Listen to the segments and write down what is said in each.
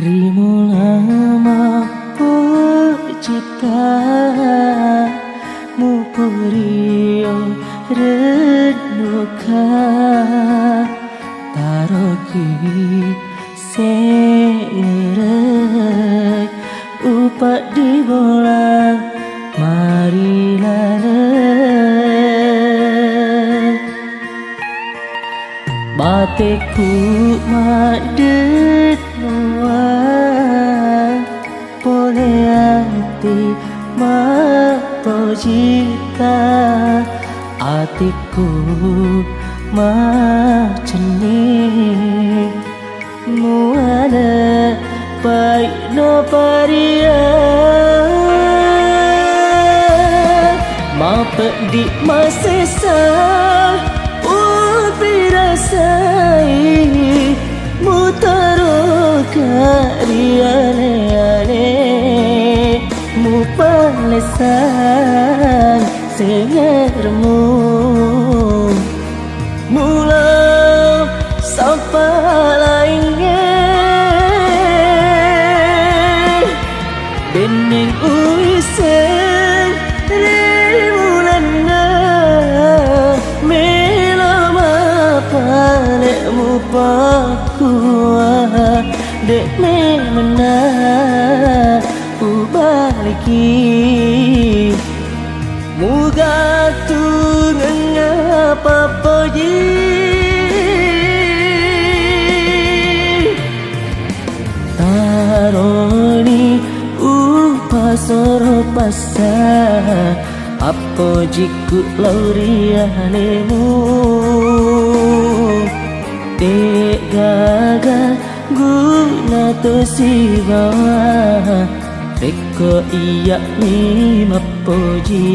Rimu lama pecipta mupurio renuka taroki serek upak di bola marilah bateku madet nuang pole hati mapojita atiku maceni muana baik no paria mapedi masesa pirasai mutaro kariane mu palesan sengermu mula sapa lainnya bening uisen rimunana palekmu pakua dek memena ubaliki muga tu ngapa poji taroni upasoro pasa apa jiku laurianemu dek gagal guna tu si bawah reko iya ni mapoji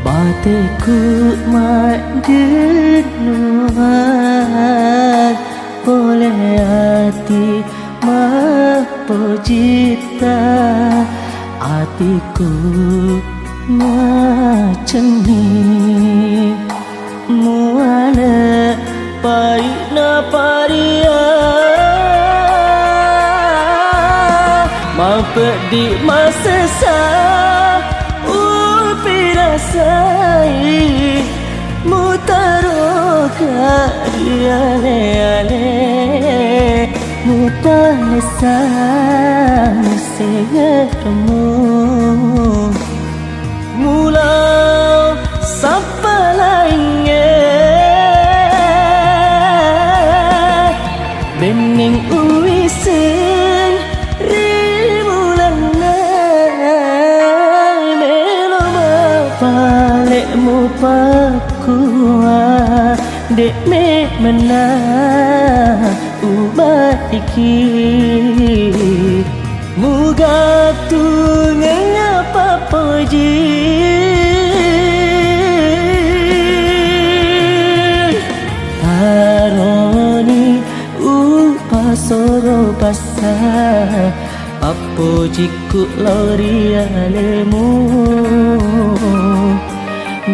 bateku madet nuang pole hati mapojita atiku maceni muana paina paria mapedi masesa pirasai mutaro kariane mupalesan sengermu mula sapa lainnya bening uisen rimulana palekmu pakua dek me mena ubatiki muga tu ngapa poji taroni upasoro basa pujiku lorialemu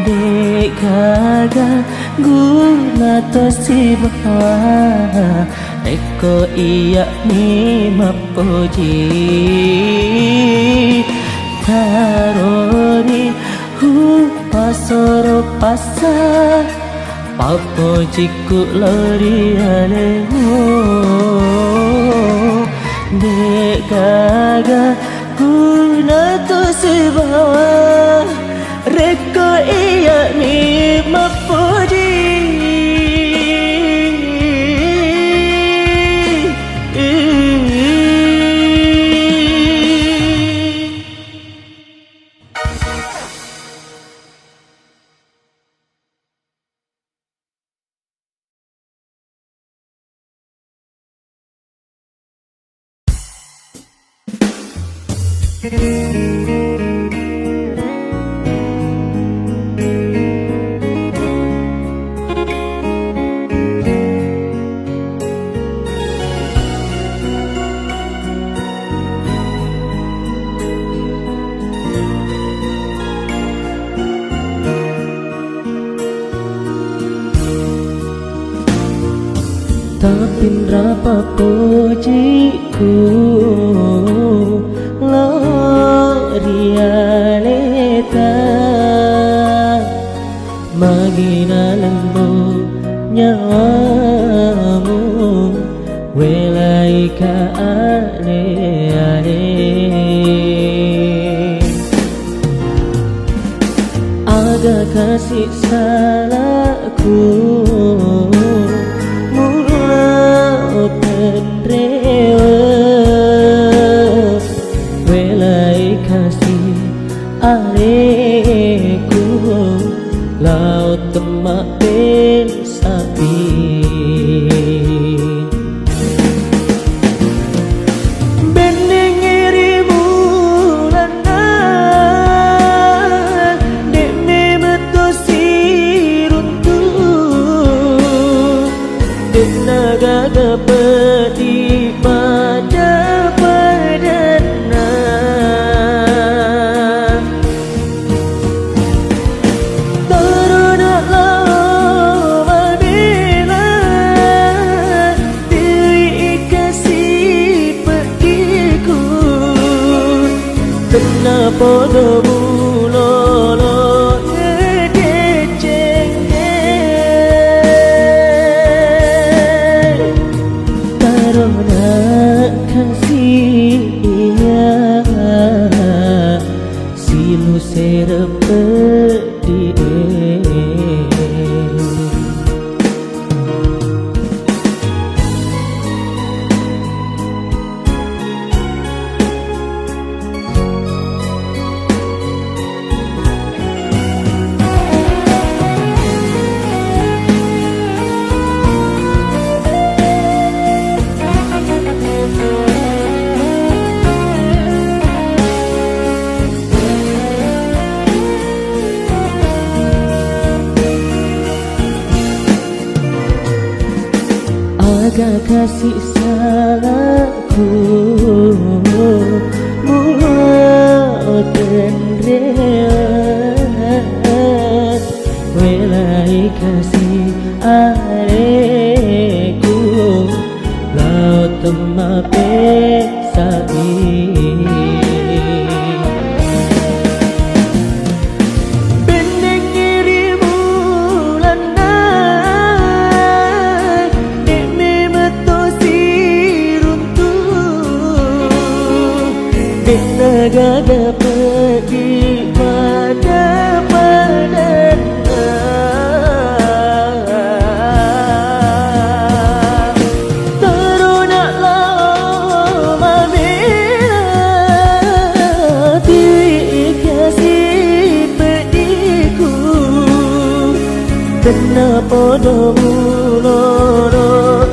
Dek gaga guna tosibah Eko iya ni mapuji Tarori pasoro pasa papujiku lorialemu Dek gaga guna tosibah Reko iya ni mapuji Tapi berapa pujiku Lorialeta Magina lembu nyawamu Welaika ale-ale Agak kasih salahku Welai kasih aleku laut temak sapi bening irimu lana dek me metosi runtuh dek naga gapeti pada padana Taruna lama bila diri kasih petiku Kenapa domu lolo Taruna kasih silu serepedi Agak kasih salahku mulut dan rehat Welai kasih aleku laut temape sapi Naga dapat di pada padana Taruna lama bila diri kasih pediku Kenapa domu lorok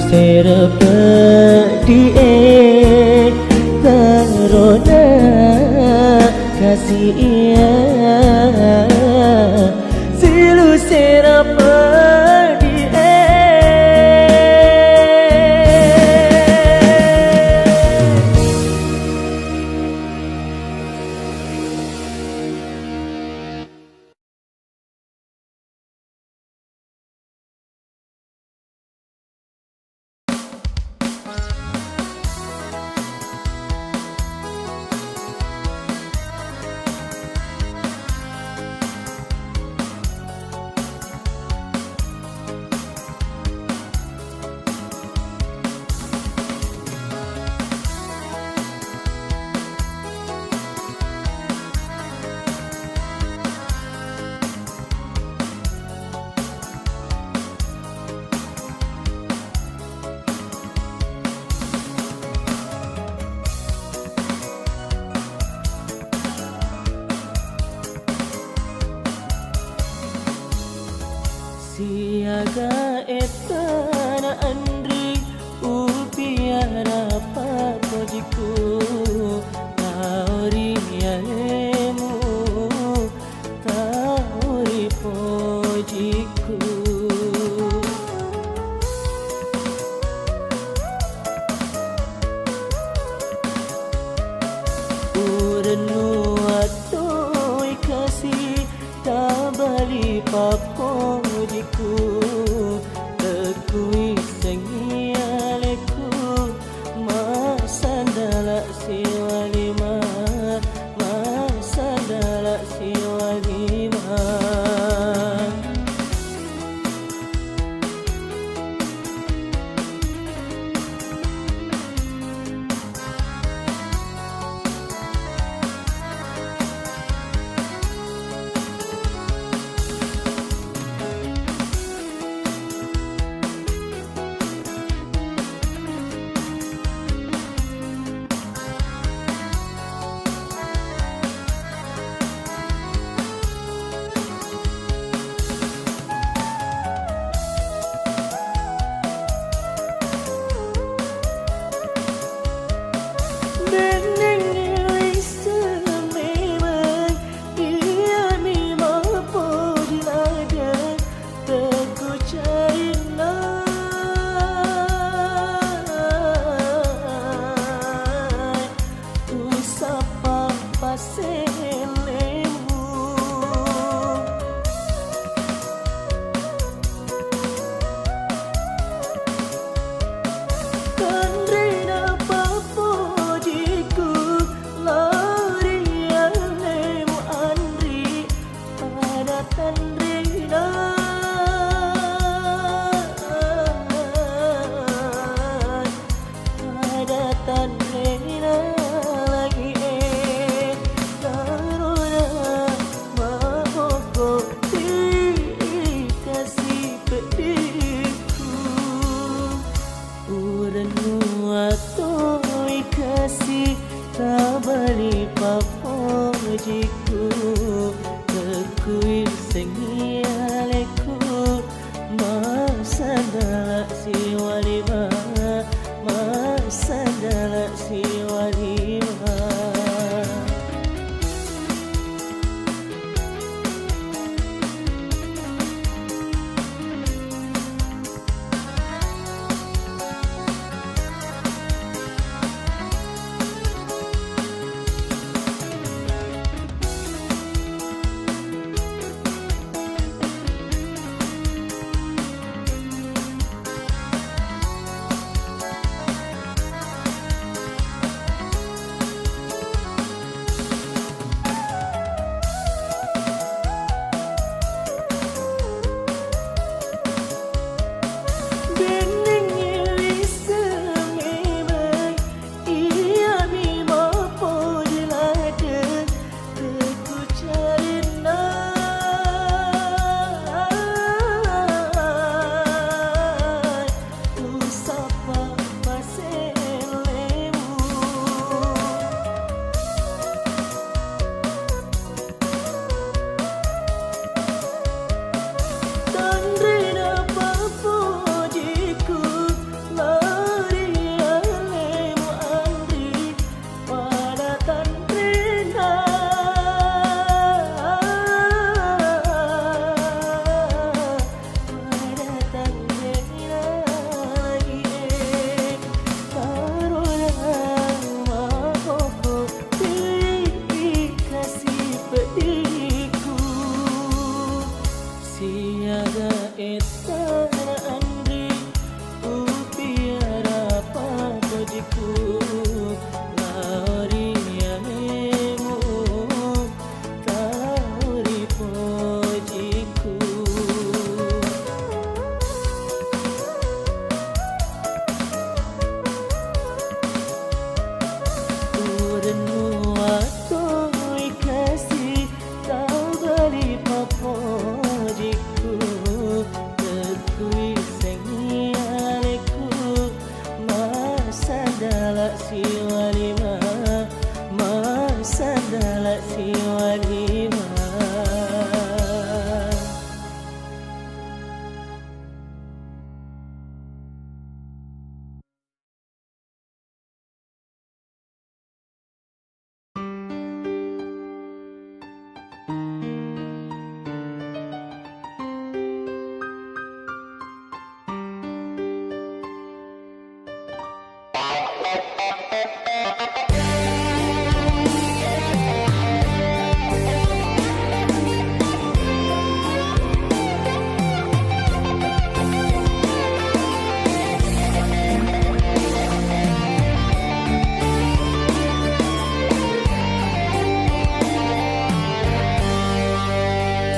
serepedi tarona ia silu serapa dia siaga etana andri upiara papojiku tauri yalemu tauri pojiku urnu atoi kasih tabali papojiku tekui sengialeku masandala siwalima masandala siwalima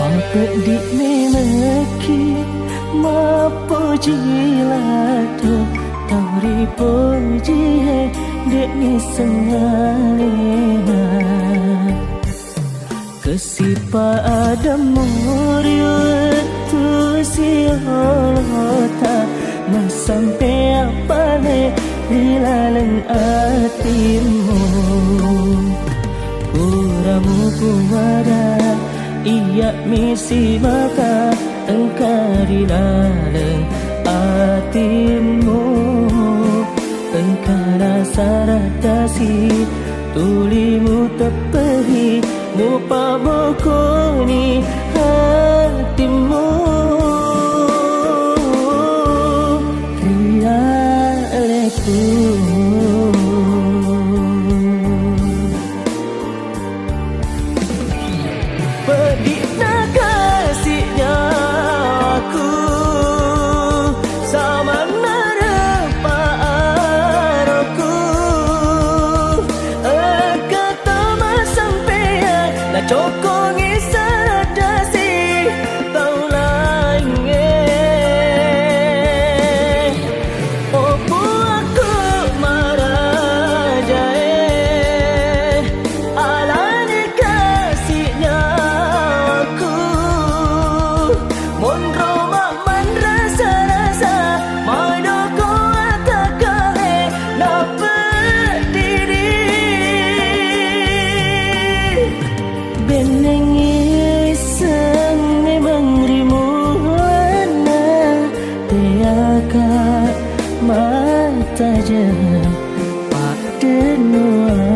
Pedik memeki mapuji lado tauri puji dek ni sengalena kesipa ada murio tu siolota sampai apa le dilaleng hatimu puramu kumada iya misi maka engkau dilaleng hatimu engkau rasa radasi tulimu tepehi mupa bokoni hatimu rialeku pedik nak kasihnya aku sama narapa aku kata mas sampean nak cokongi saradasi tau lainnya opo aku marah jae alani kasihnya mata je pak denuan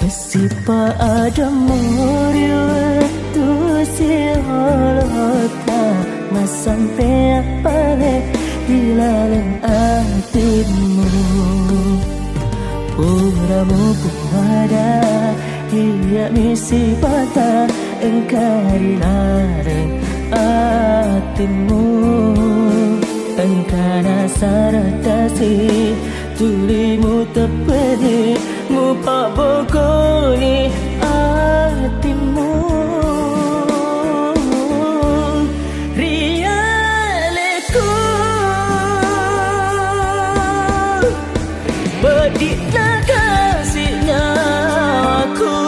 kesipa ada murio tu siholota mas sampai apa le dilaleng hatimu puramu puada iya misi bata engkau dilaleng hatimu engkau rasa radasi tulimu tepedi mupa bokoni hatimu rialeku bedik nak kasihnya aku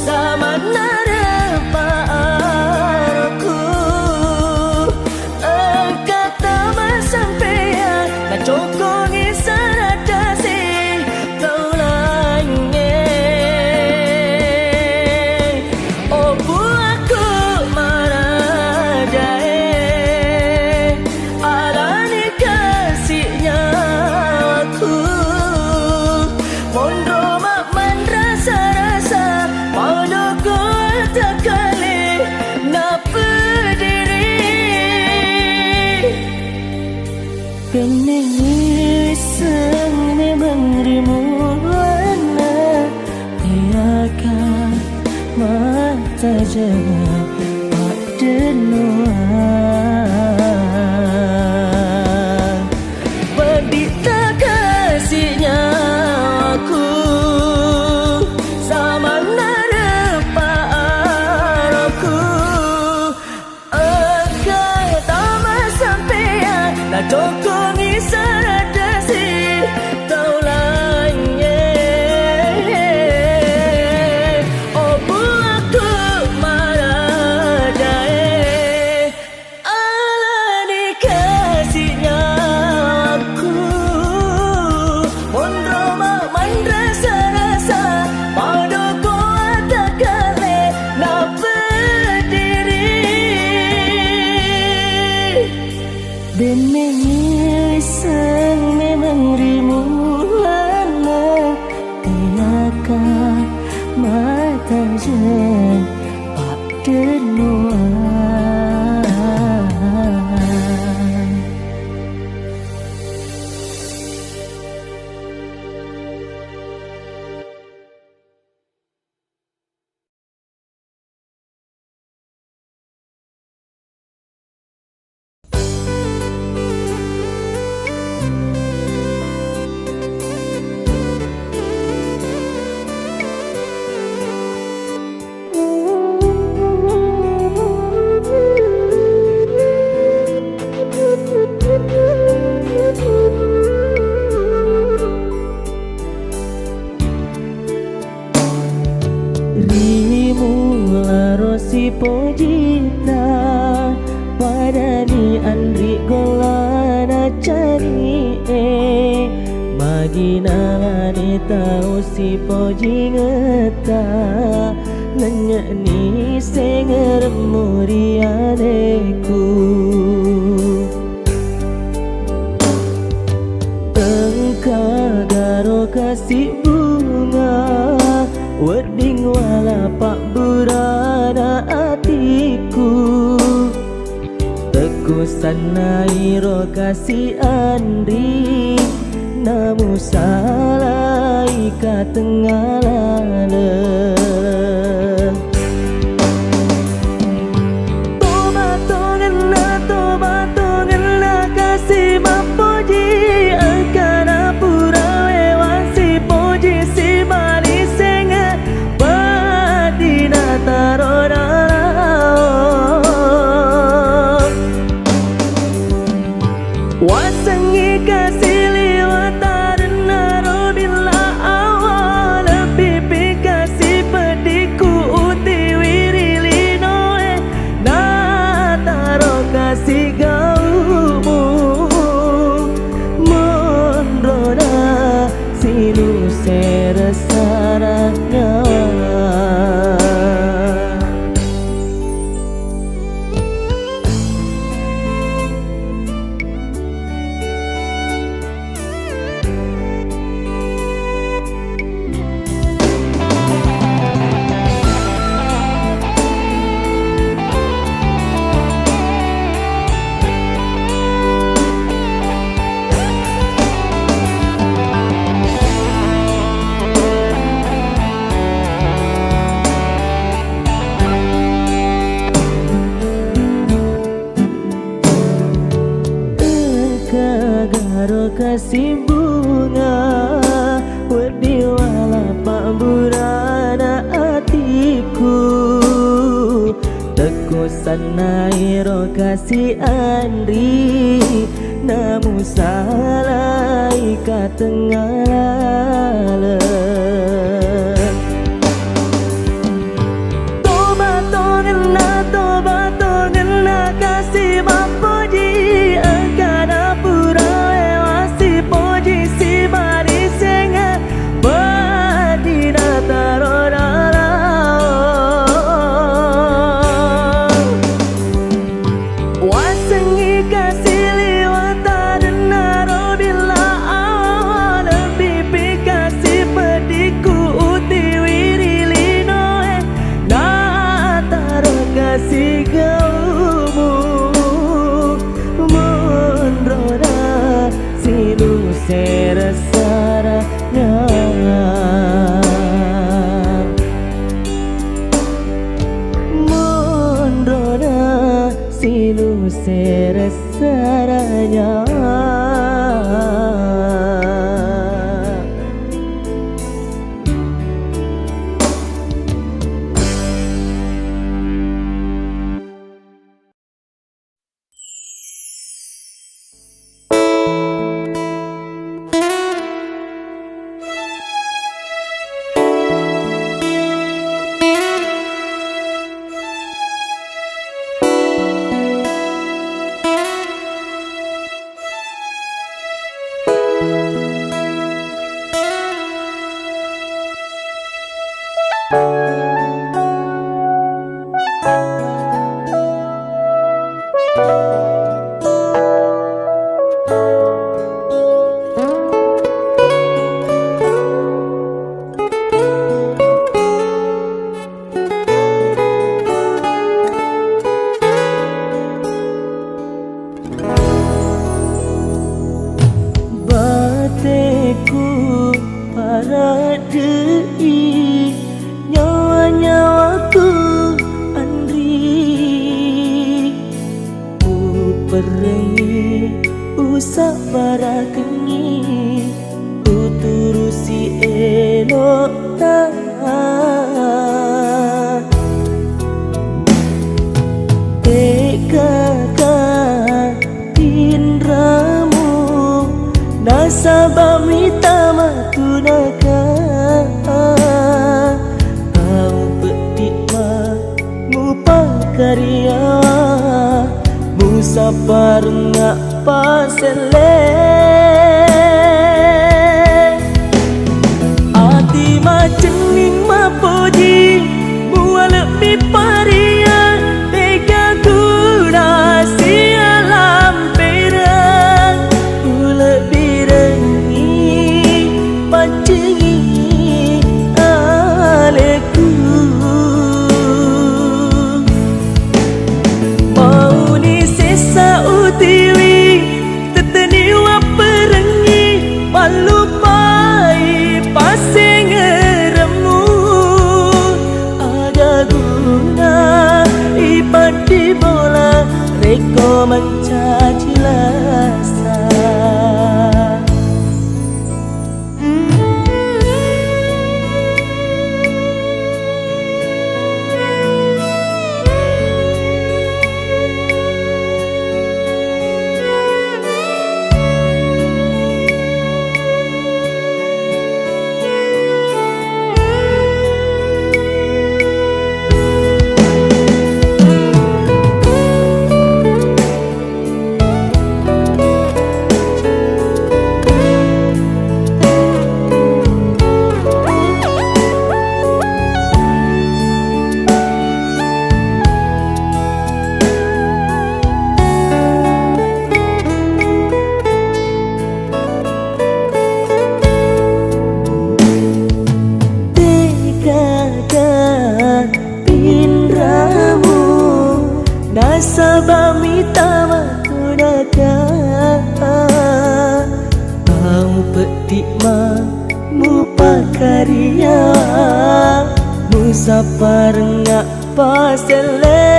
sama narapa aku kata mas sampean nak cokongi saradasi Pening iseng mengrimu warna tiakan mata jangan pak denuan pedik tak kasihnya aku sama narapa aku kata mas sampean nak cokongi saradasi tau lainnya opo aku marah jae jen pak denuan. Rimula rosi pojina padani andri golana cari maginalani tau si poji ngeta nanya ni senger murianeku engkau garo kasih bunga wedding wala pak burana atiku teku sanairo kasih andri namu salai ka tengah lale toba tongena kasih mapoji angkana pura lewasi poji si mali senga badina tarona wasangi kasih liwata denaro bila awal pipi kasih pediku uti wirili noe na taro kasih gaumu mondrona sinu seresaranya garo kasih bunga wedi wala pak burana atiku teku sanairo kasih andri namu salai ka tengah lale toba tongena kasih mapoji angkana pura lewasi poji si mari senga badina tarona wasangi kasih liwata denaro bila awal pipi kasih pediku sabara kengi uturusi elok tak tekakan indramu nasabah mita matunaka kau petik mupa karya musapar ngak pasele ati macening mapoji mua lebih paria tega kuda sialam perang lebih rengi pancingi aleku mau ni sesa utiwi teteni wa perengi malupai pasengeremu ada guna ipati bola reko mencaci lasa nasabah mita matunaka kau petik mupa karya musapar ngak pasele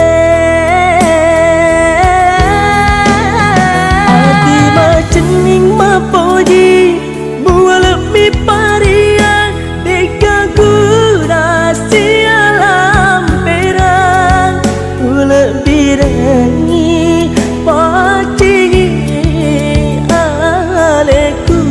ati macening mapoji mua lebih paria tega kuda sialam perang lebih rengi pacingi aleku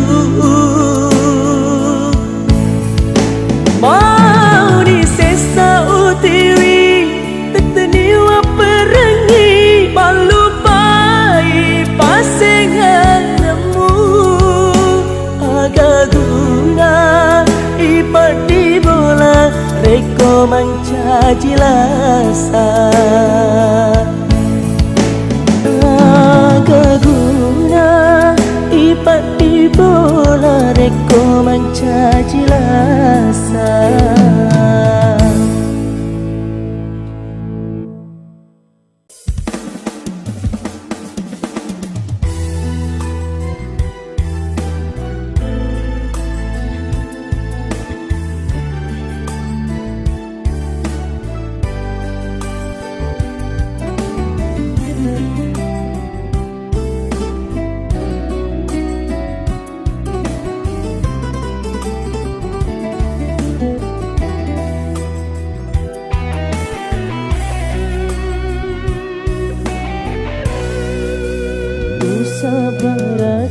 mau di sesa utiwi teteni wa perengi malupai pasengeremu agak guna ipati bola reko mencaci lasa kaguna ipati bola reko mencaci lasa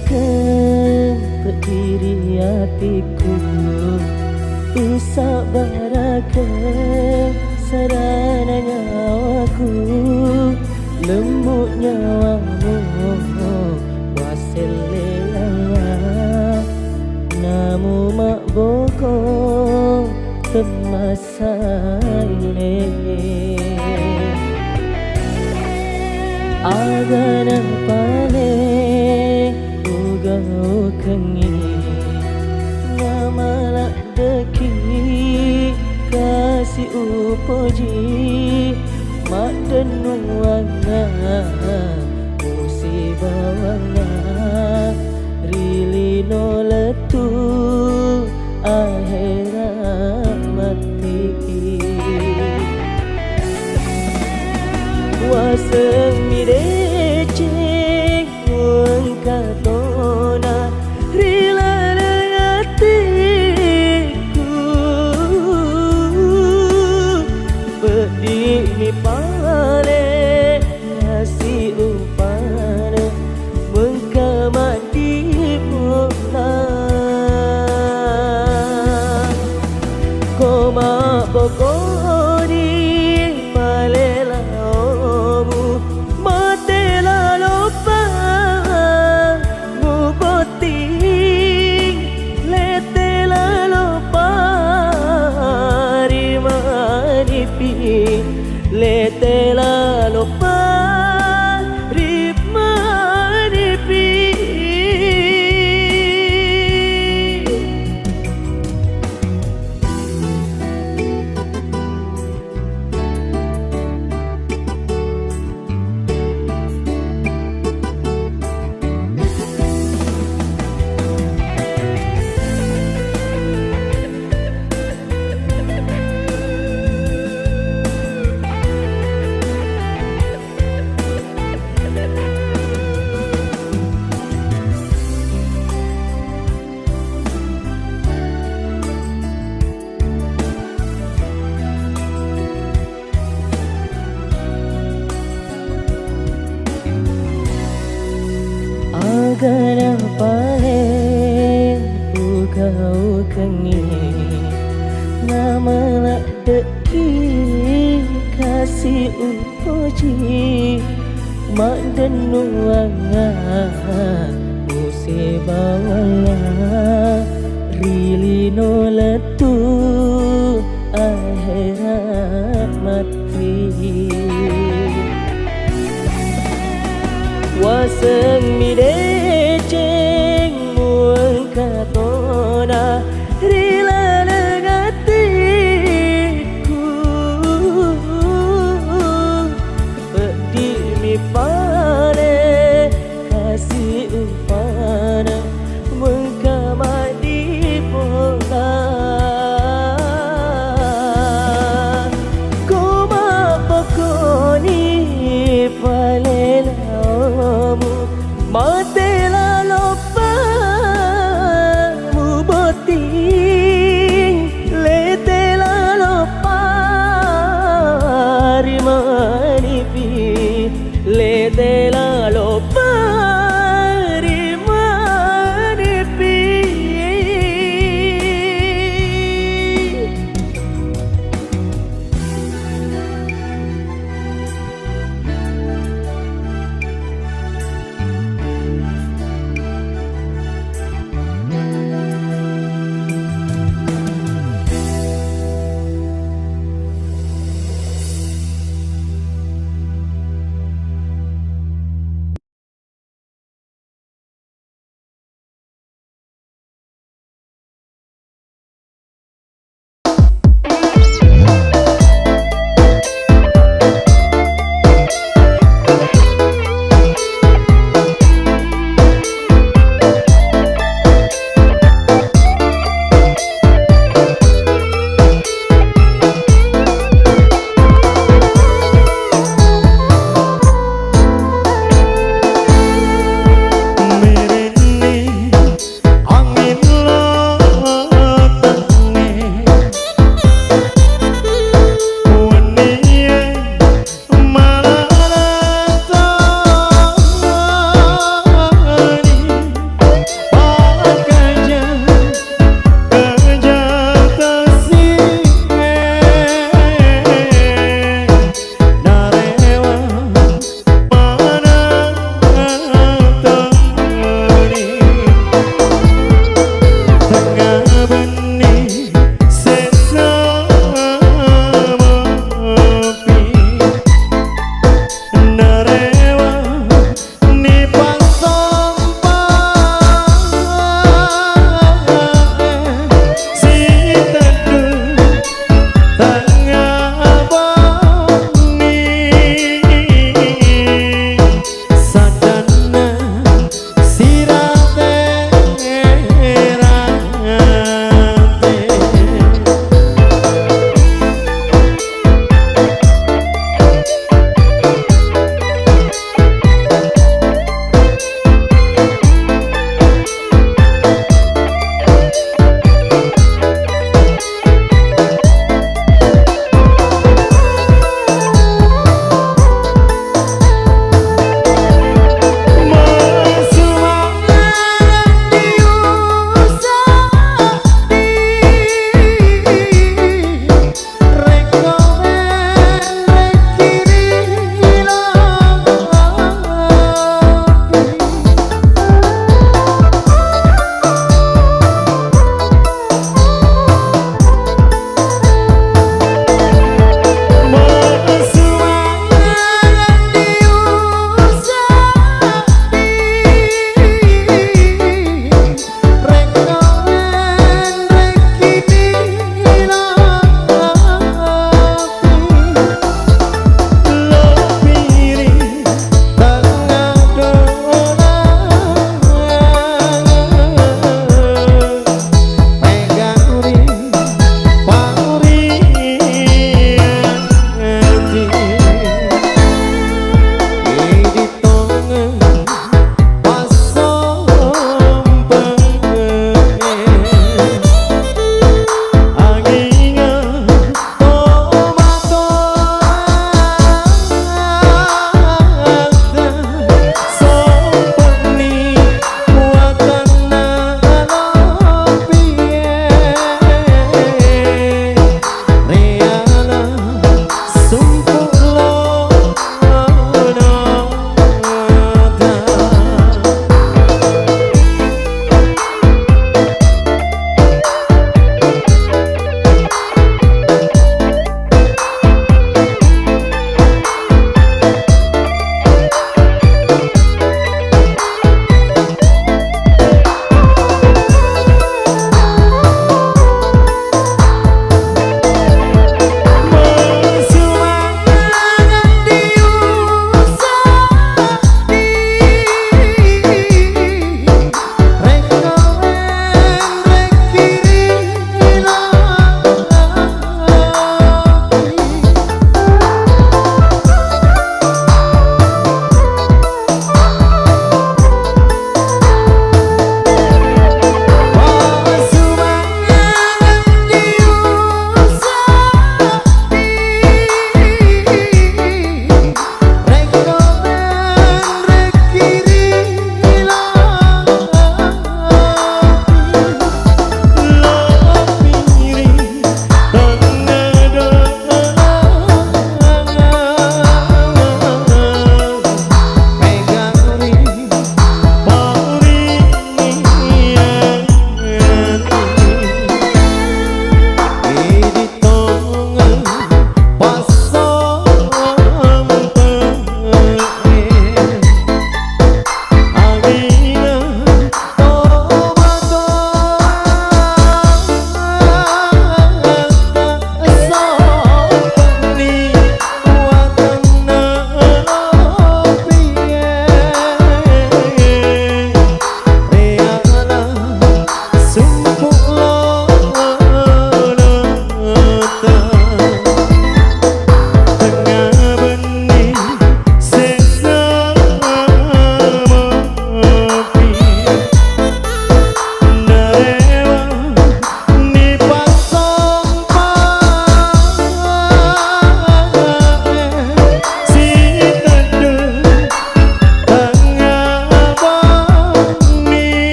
sabarakan berdiri hatiku sabarakan sarana nyawaku lembut nyawamu waselelaya namu mak boko temasai agana pale ugau kengi ngamalak deki kasih upoji mak denuana musibawana rili no letu akhirat mati waseng mi de ching kato mak bokori palela omu matela lopa nguboti letela lopa rimanipi letela lopa rimanipi. Agana pahen ukau kengi nama nak deki kasih upoji mak denuanga musibawala rili no letu akhirat mati. Waseng mi deceng muang katona rila negatiku pedi mi pare kasih upana mengkamai di pola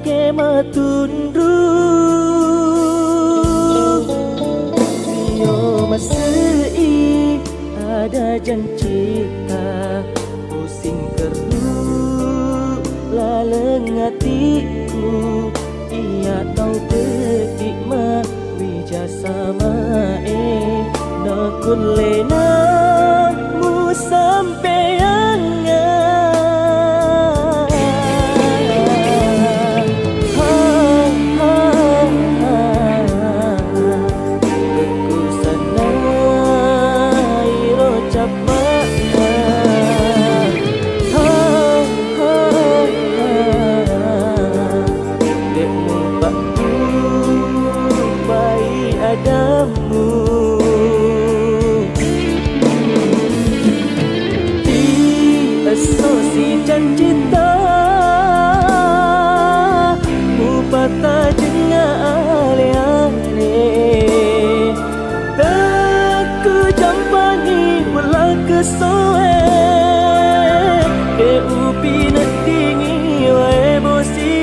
kema tunduk Sio masei ada janji tak pusing keruk laleng hatiku ia tahu berikmah wijasama nakun lena mu sampai si janji tak mu patah jengah ale-ale tak ku jampani wala kesoe ke upi nak dingi wa emosi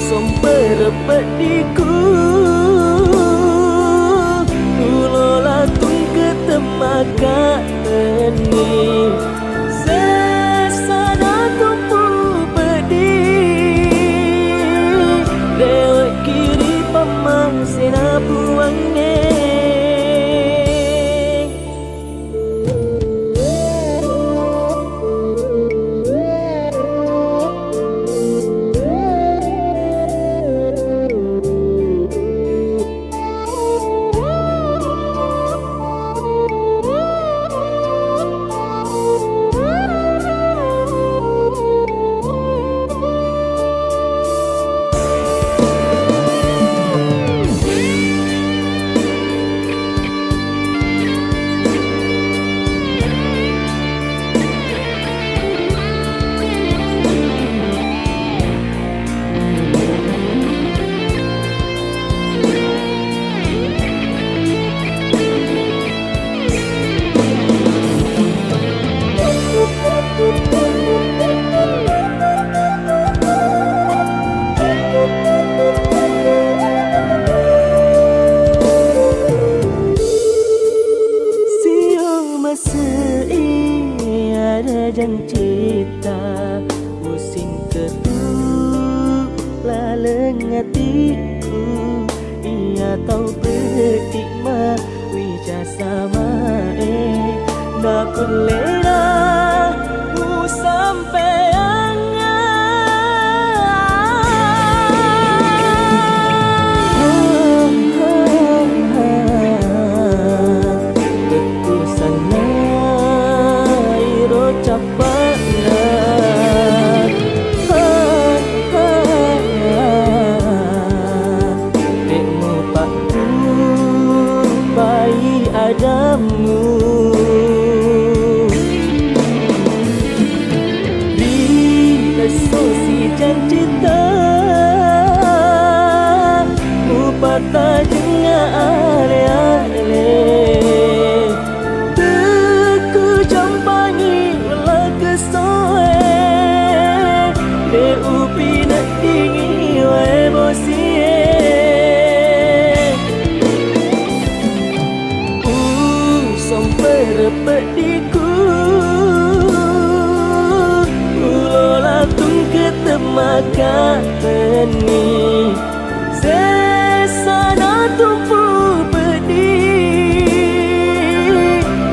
somber pediku maka ini sesana tumpu pedih lewat kiri pamang sena buangnya janji tak musim kedua laleng hatiku ia tahu berikmah wijasama nakun lena mu sampai adamu di asosiasi janji tak mu patah jengah ale-ale teku jampangi wala kesoe de upi nak dingi wa emosi pediku ulola tung ketemaka ini sesana tumpu pedih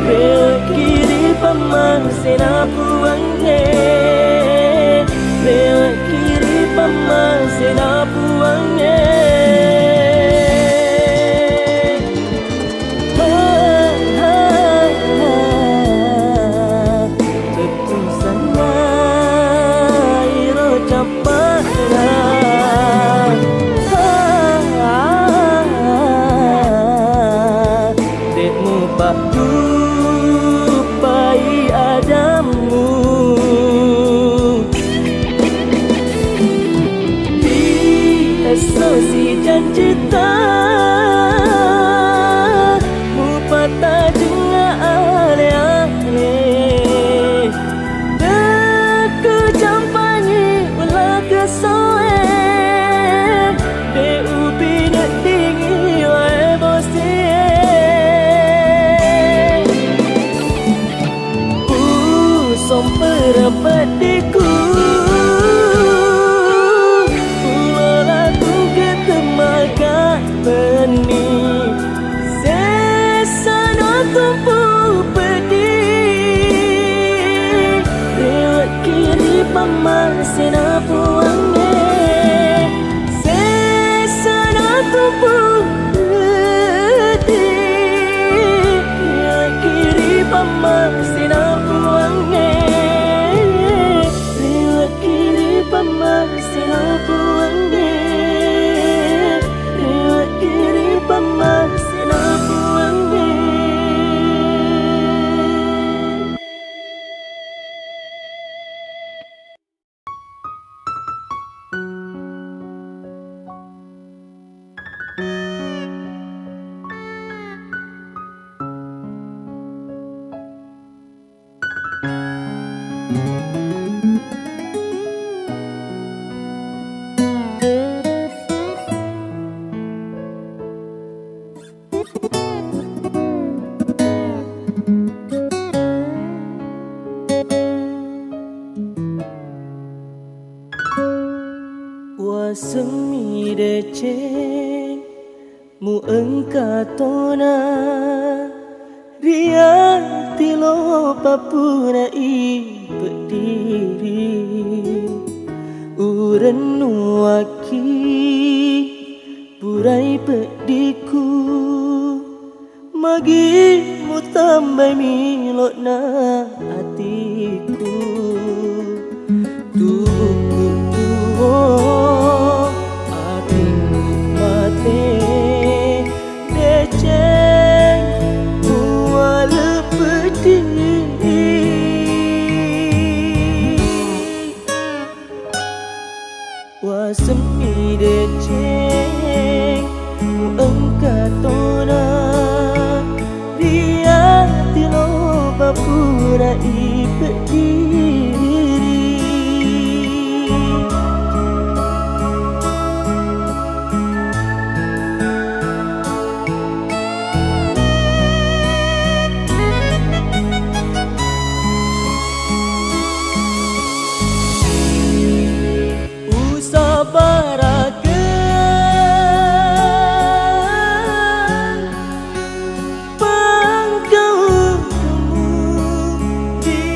lewat kiri pamang sena buangnya lewat kiri pamang sena buangnya tupai adamu di pediku Pulolah ku ketemakan benih Sesana tumpu pedih Lewat kiri pamasina puangnya Sesana tumpu pedih Lewat kiri pamasina puangnya Lewat kiri pamasina puangnya Lewat kiri pamasina puangnya Wasemi deceng mu engkatona Ria tilo papuna i berdiri Uren nuaki burai pediku Magi mu tambah milok na hatiku Tuku tuo hatiku mati Deceng mual pedih Wasemi deceng mu engkatona Ria tilo bapura i berdiri Barakan pangkau temu di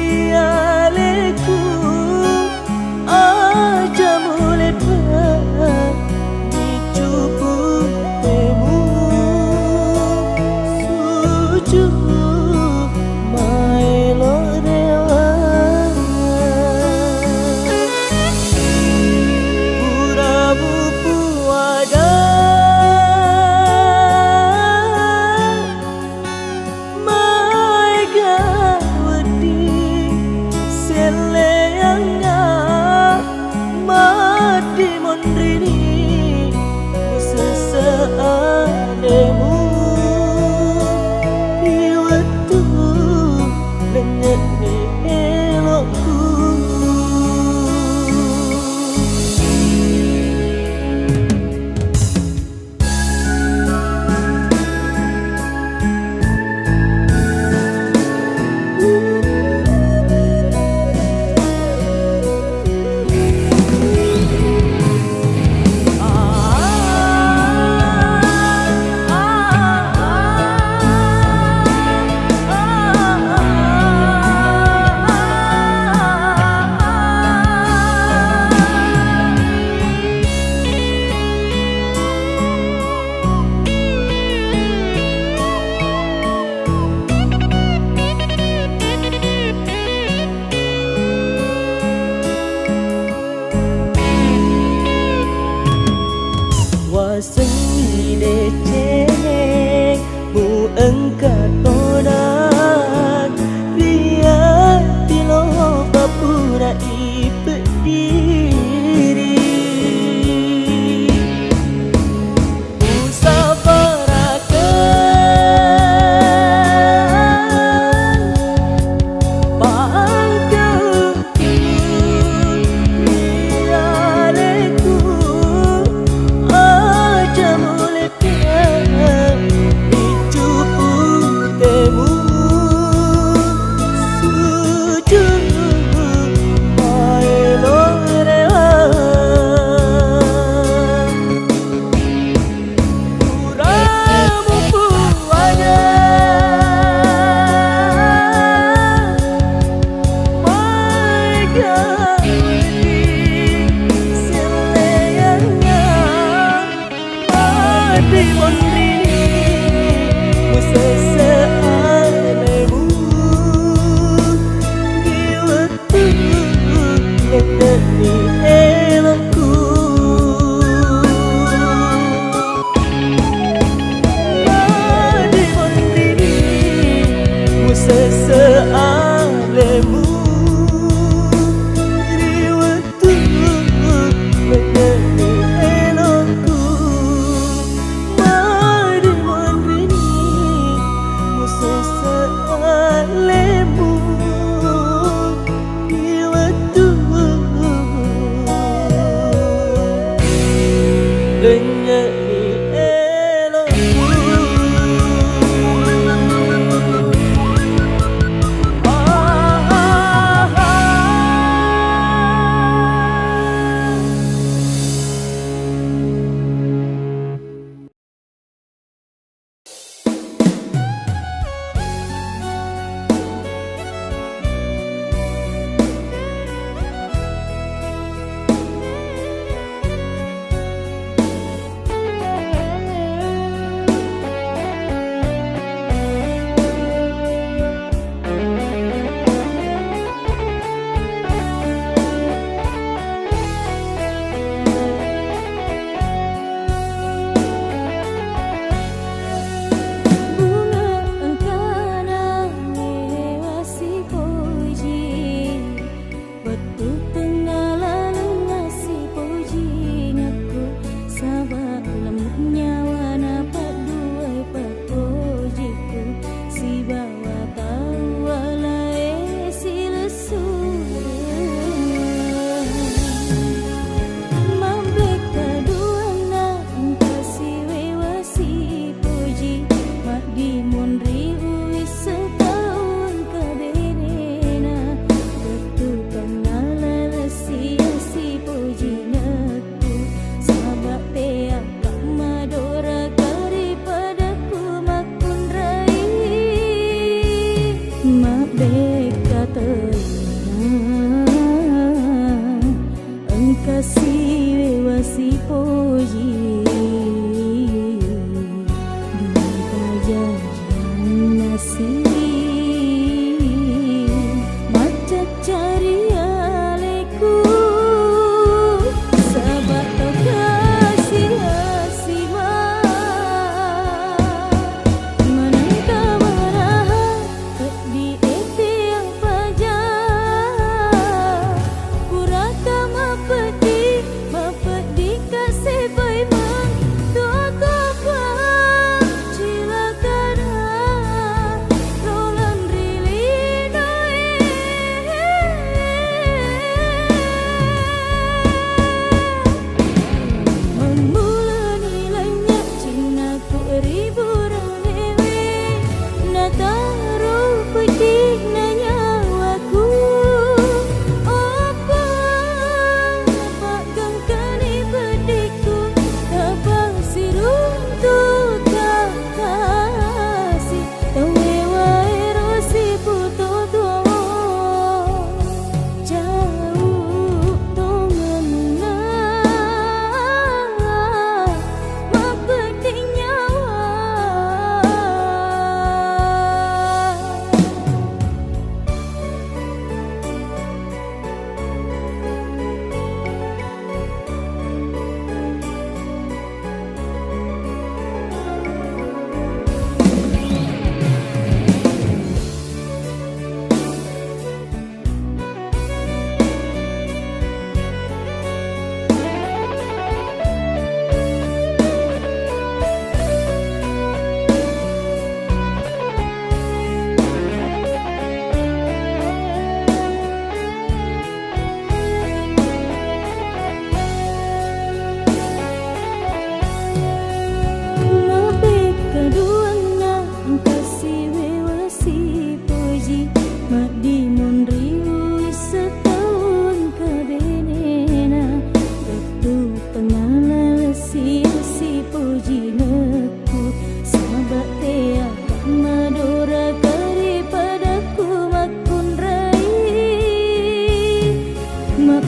Sesealemu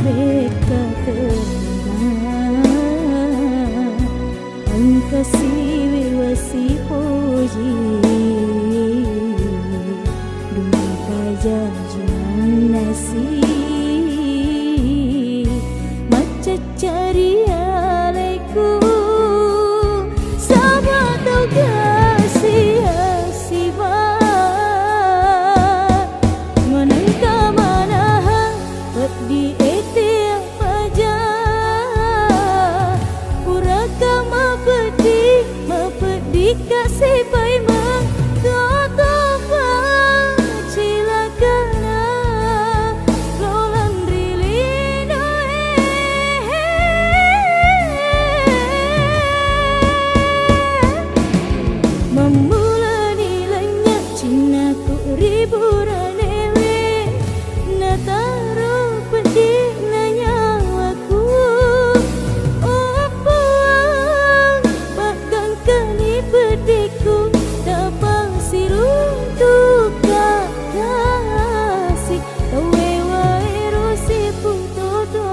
mereka tenang angkasi wasi puji dunia kajanjian nasi macam cari alaiku sama tau kasih siwa menengka mana di etiak paja puraka mapedi kasih pai mang kata cilakana lolan rilino memula nilainya cinaku riburan ewe nataro pedih nyawaku oh puang bakang kani pedihku dapat siruntuk kasih tawe wae rosi putodo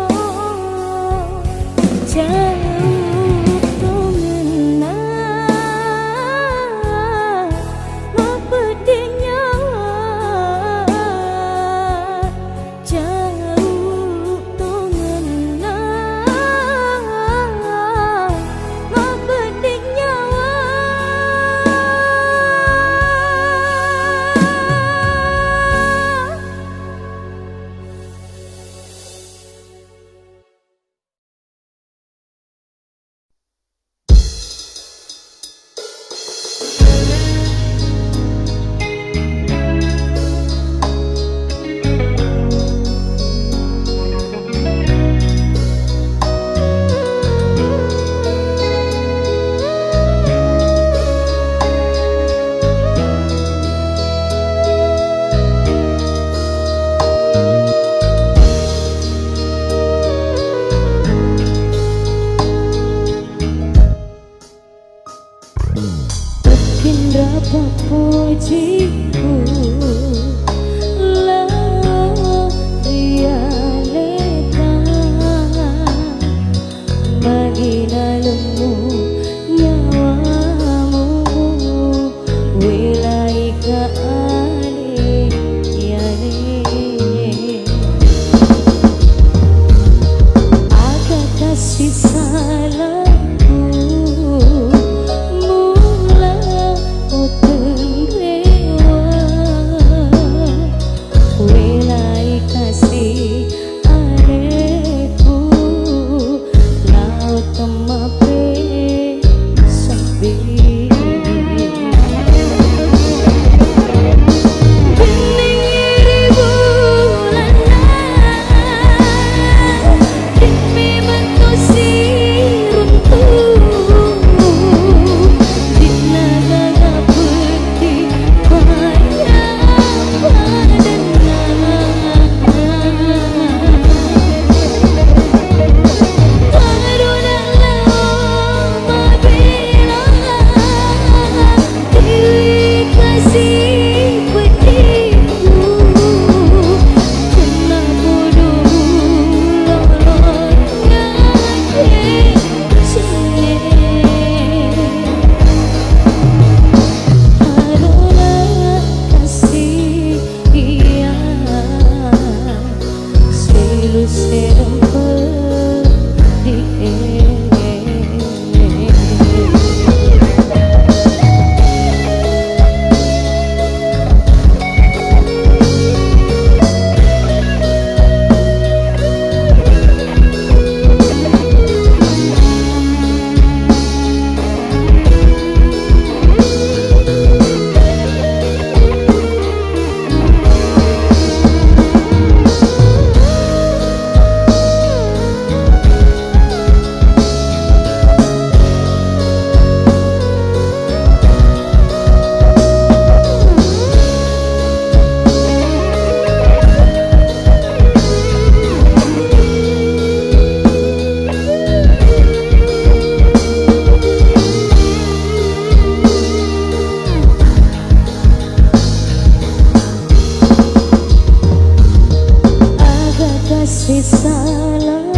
salah